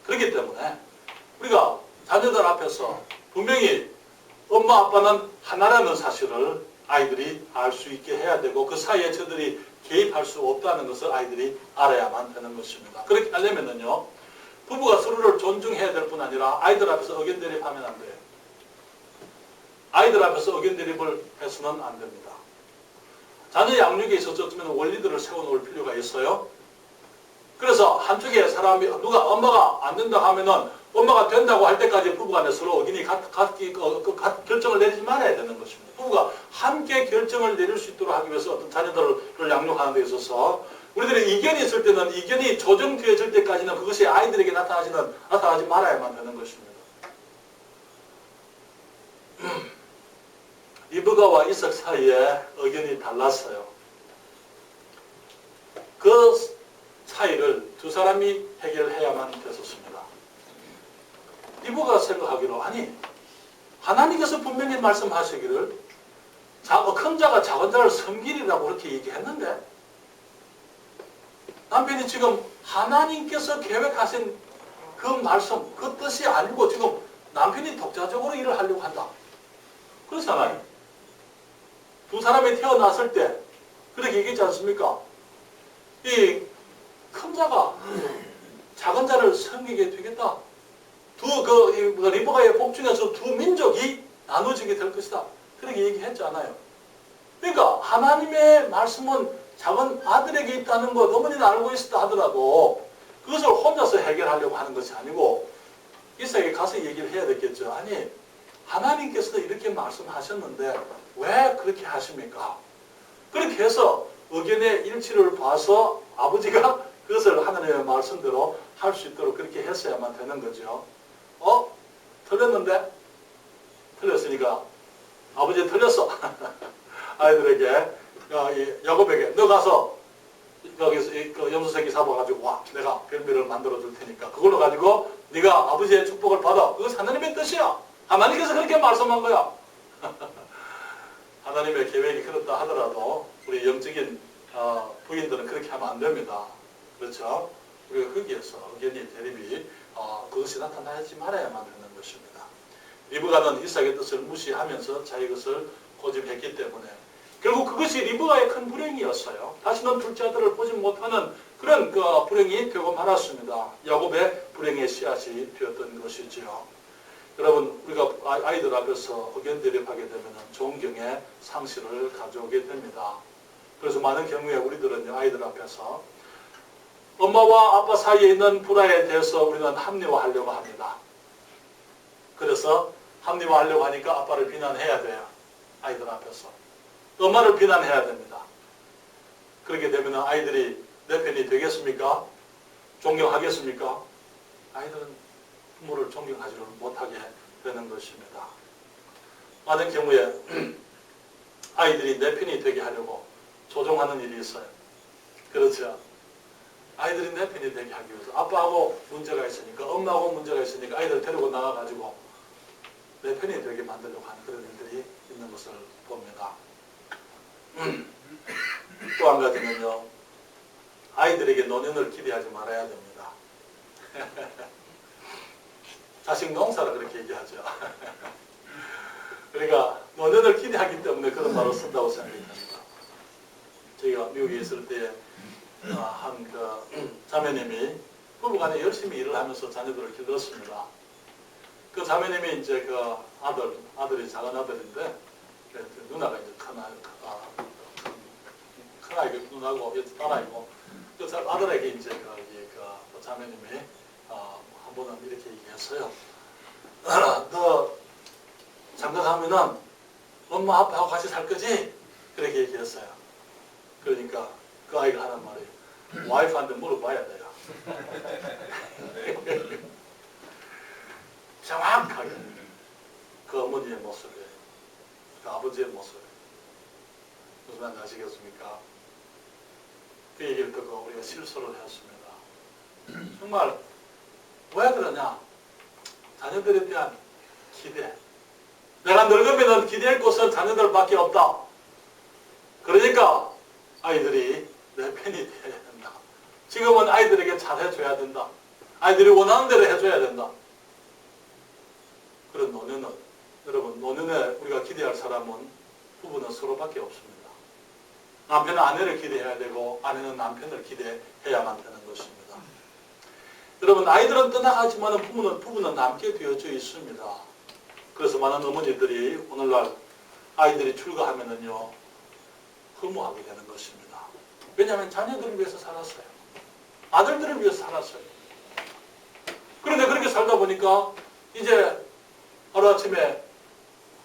그렇기 때문에 우리가 자녀들 앞에서 분명히 엄마 아빠는 하나라는 사실을 아이들이 알 수 있게 해야 되고 그 사이에 저들이 개입할 수 없다는 것을 아이들이 알아야만 되는 것입니다. 그렇게 하려면요, 부부가 서로를 존중해야 될 뿐 아니라 아이들 앞에서 의견 대립하면 안 돼요. 아이들 앞에서 의견 대립을 해서는 안 됩니다. 자녀 양육에 있어서 좀 원리들을 세워놓을 필요가 있어요. 그래서 한쪽에 사람이 누가 엄마가 안 된다 하면은 엄마가 된다고 할 때까지 부부간에 서로 의견이 결정을 내리지 말아야 되는 것입니다. 부부가 함께 결정을 내릴 수 있도록 하기 위해서 어떤 자녀들을 양육하는 데 있어서 우리들의 이견이 있을 때는 이견이 조정되어질 때까지는 그것이 아이들에게 나타나지 말아야만 되는 것입니다. 리브가와 이삭 사이에 의견이 달랐어요. 그 차이를 두 사람이 해결해야만 됐었습니다. 리브가 생각하기로 아니 하나님께서 분명히 말씀하시기를 큰 자가 작은 자를 섬기리라고 그렇게 얘기했는데 남편이 지금 하나님께서 계획하신 그 말씀, 그 뜻이 아니고 지금 남편이 독자적으로 일을 하려고 한다. 그렇잖아요. 두 사람이 태어났을 때 그렇게 얘기했지 않습니까? 이 큰 자가 작은 자를 섬기게 되겠다. 리브가의 복 중에서 두 민족이 나눠지게 될 것이다. 그렇게 얘기했잖아요. 그러니까 하나님의 말씀은 작은 아들에게 있다는 것 어머니는 알고 있었다 하더라도 그것을 혼자서 해결하려고 하는 것이 아니고 이삭에게 가서 얘기를 해야 됐겠죠. 아니 하나님께서 이렇게 말씀하셨는데 왜 그렇게 하십니까? 그렇게 해서 의견의 일치를 봐서 아버지가 그것을 하나님의 말씀대로 할 수 있도록 그렇게 했어야만 되는 거죠. 틀렸는데? 틀렸으니까 아버지 틀렸어. 아이들에게 야곱에게 너 가서 여기서 그 염소새끼 잡아가지고 와 내가 별미를 만들어 줄 테니까 그걸로 가지고 네가 아버지의 축복을 받아. 그것이 하나님의 뜻이야. 하나님께서 그렇게 말씀한 거야. 하나님의 계획이 그렇다 하더라도 우리 영적인 부인들은 그렇게 하면 안 됩니다. 그렇죠? 우리가 거기에서 의견이 대립이 그것이 나타나지 말아야만 되는 것입니다. 리브가는 이삭의 뜻을 무시하면서 자기 것을 고집했기 때문에 결국 그것이 리브가의 큰 불행이었어요. 다시는 둘째 아들을 보지 못하는 그런 불행이 되고 말았습니다. 야곱의 불행의 씨앗이 되었던 것이지요. 여러분 우리가 아이들 앞에서 의견 대립하게 되면 존경의 상실을 가져오게 됩니다. 그래서 많은 경우에 우리들은 아이들 앞에서 엄마와 아빠 사이에 있는 불화에 대해서 우리는 합리화하려고 합니다. 그래서 합리화하려고 하니까 아빠를 비난해야 돼요. 아이들 앞에서. 엄마를 비난해야 됩니다. 그렇게 되면 아이들이 내 편이 되겠습니까? 존경하겠습니까? 아이들은 부모를 존경하지를 못하게 되는 것입니다. 많은 경우에 아이들이 내 편이 되게 하려고 조종하는 일이 있어요. 그렇죠? 아이들이 내 편이 되게 하기 위해서 아빠하고 문제가 있으니까 엄마하고 문제가 있으니까 아이들 데리고 나가가지고 내 편이 되게 만들려고 하는 그런 일들이 있는 것을 봅니다. 또 한 가지는요. 아이들에게 노년을 기대하지 말아야 됩니다. 자식 농사라 그렇게 얘기하죠. 그러니까 노년을 기대하기 때문에 그런 말을 쓴다고 생각합니다. 저희가 미국에 있을 때 한 자매님이 부부간에 열심히 일을 하면서 자녀들을 길렀습니다. 그 자매님이 이제 그 아들이 작은 아들인데 누나가 이제 큰 아이고 누나고 딸 아이고 그 아들에게 이제 그 자매님이 한 번은 이렇게 얘기했어요. 너 장가가면은 엄마 아빠하고 같이 살 거지? 그렇게 얘기했어요. 그러니까 그 아이가 하는 말이 와이프한테 물어봐야 돼요. 정확하게 그 어머니의 모습에, 그 아버지의 모습에 무슨 말인지 아시겠습니까? 그 얘기를 듣고 우리가 실수를 했습니다. 정말 왜 그러냐? 자녀들에 대한 기대. 내가 늙으면 기대할 곳은 자녀들밖에 없다. 그러니까 아이들이 내 편이 되어야 된다. 지금은 아이들에게 잘해줘야 된다. 아이들이 원하는 대로 해줘야 된다. 그런 노년은, 여러분, 노년에 우리가 기대할 사람은 부부는 서로밖에 없습니다. 남편은 아내를 기대해야 되고 아내는 남편을 기대해야만 되는 것입니다. 여러분, 아이들은 떠나가지만 부부는 남게 되어져 있습니다. 그래서 많은 어머니들이 오늘날 아이들이 출가하면은요, 허무하게 되는 것입니다. 왜냐하면 자녀들을 위해서 살았어요. 아들들을 위해서 살았어요. 그런데 그렇게 살다 보니까 이제 하루아침에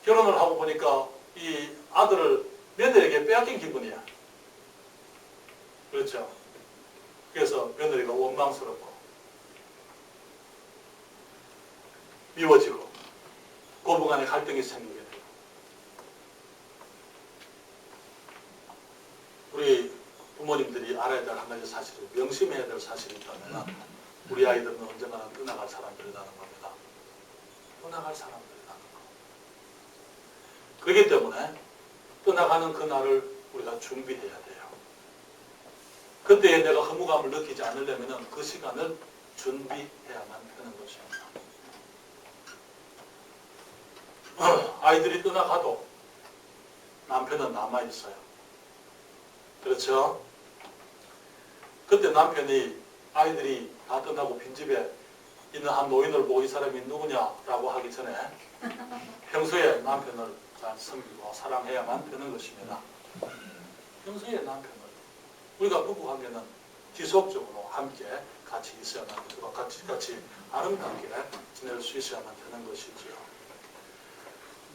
결혼을 하고 보니까 이 아들을 며느리에게 빼앗긴 기분이야. 그렇죠? 그래서 며느리가 원망스럽고 미워지고 고부간에 갈등이 생기게 되고, 우리 부모님들이 알아야 될 한 가지 사실은, 명심해야 될 사실이 있다면 우리 아이들은 언젠가는 떠나갈 사람들이라는 겁니다. 떠나갈 사람들이라는 거. 그렇기 때문에 떠나가는 그날을 우리가 준비해야 돼요. 그때에 내가 허무감을 느끼지 않으려면 그 시간을 준비해야만 되는 것입니다. 아이들이 떠나가도 남편은 남아있어요. 그렇죠? 그때 남편이 아이들이 다 떠나고 빈집에 있는 한 노인을 보고 이 사람이 누구냐라고 하기 전에 평소에 남편을 잘 섬기고 사랑해야만 되는 것입니다. 평소에 남편을, 우리가 부부관계는 지속적으로 함께 같이 있어야만 되고 같이 아름답게 지낼 수 있어야만 되는 것이죠.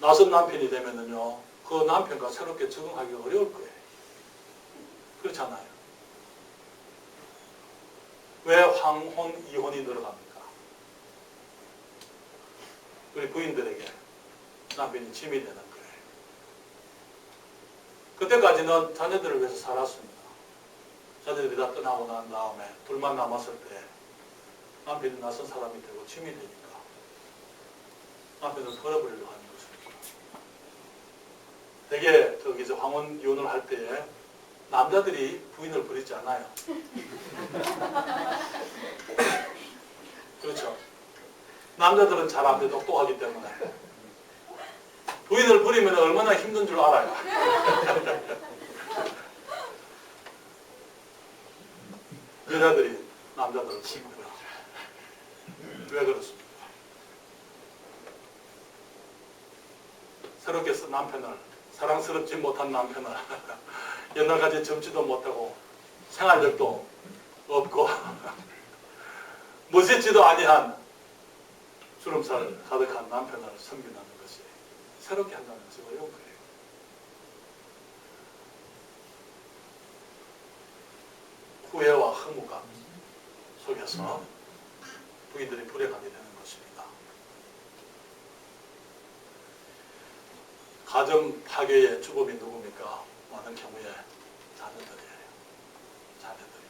낯선 남편이 되면은요, 그 남편과 새롭게 적응하기 어려울 거예요. 그렇잖아요. 왜 황혼, 이혼이 늘어갑니까? 우리 부인들에게 남편이 짐이 되는 거예요. 그때까지는 자녀들을 위해서 살았습니다. 자녀들이 다 떠나고 난 다음에 둘만 남았을 때 남편이 낯선 사람이 되고 짐이 되니까 남편을 버려버리려고 하는 것입니다. 되게 저기서 황혼 이혼을 할 때에 남자들이 부인을 버리지 않아요. 그렇죠? 남자들은 잘 안 돼, 똑똑하기 때문에. 부인을 버리면 얼마나 힘든 줄 알아요. 여자들이 남자들을 버립니다. 왜 그렇습니까? 새롭게 쓴 남편을, 사랑스럽지 못한 남편을 옛날까지 젊지도 못하고 생활력도 없고 멋있지도 아니한 주름살 가득한 남편을 섬기는 것이 새롭게 한다는 것이 어려운 거예요. 후회와 허무감 속에서 부인들이 불행하게 되는 것입니다. 가정 파괴의 주범이 누굽니까? 많은 경우에 자녀들이에요. 자녀들이.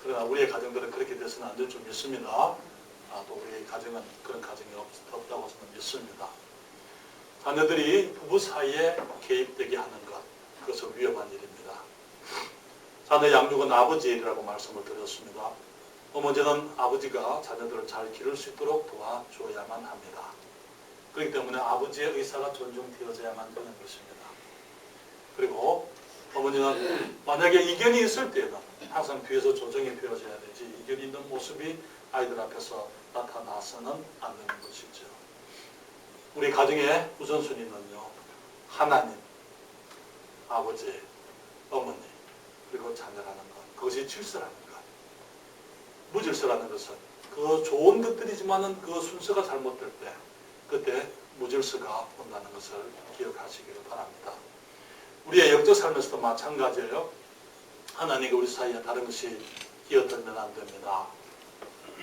그러나 우리의 가정들은 그렇게 돼서는 안 될 줄 믿습니다. 또 우리의 가정은 그런 가정이 없다고 저는 믿습니다. 자녀들이 부부 사이에 개입되게 하는 것, 그것은 위험한 일입니다. 자녀 양육은 아버지의 일이라고 말씀을 드렸습니다. 어머니는 아버지가 자녀들을 잘 기를 수 있도록 도와줘야만 합니다. 그렇기 때문에 아버지의 의사가 존중되어져야만 되는 것입니다. 그리고 어머니는 만약에 이견이 있을 때는 항상 뒤에서 조정이 되어져야 되지, 이견이 있는 모습이 아이들 앞에서 나타나서는 안 되는 것이죠. 우리 가정의 우선순위는요, 하나님, 아버지, 어머니, 그리고 자녀라는 것, 그것이 질서라는 것. 무질서라는 것은 그 좋은 것들이지만은 그 순서가 잘못될 때 그때 무질서가 온다는 것을 기억하시기를 바랍니다. 우리의 영적 삶에서도 마찬가지예요. 하나님과 우리 사이에 다른 것이 끼어들면 안 됩니다.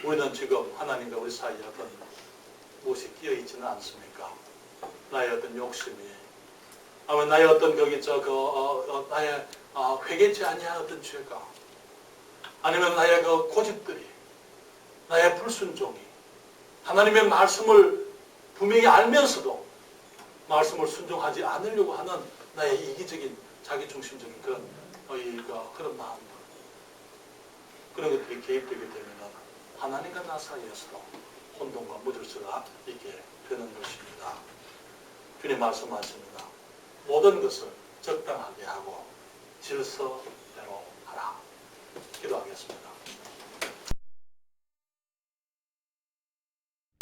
우리는 지금 하나님과 우리 사이에 어떤 무엇이 끼어 있지는 않습니까? 나의 어떤 욕심이, 아니면 나의 어떤 나의 회개치 아니한 어떤 죄가, 아니면 나의 그 고집들이, 나의 불순종이, 하나님의 말씀을 분명히 알면서도 말씀을 순종하지 않으려고 하는 나의 이기적인 자기중심적인 그런 마음들, 그런 것들이 개입되게 되면 하나님과 나 사이에서도 혼돈과 무질서가 있게 되는 것입니다. 주님 말씀하십니다. 모든 것을 적당하게 하고 질서대로 하라. 기도하겠습니다.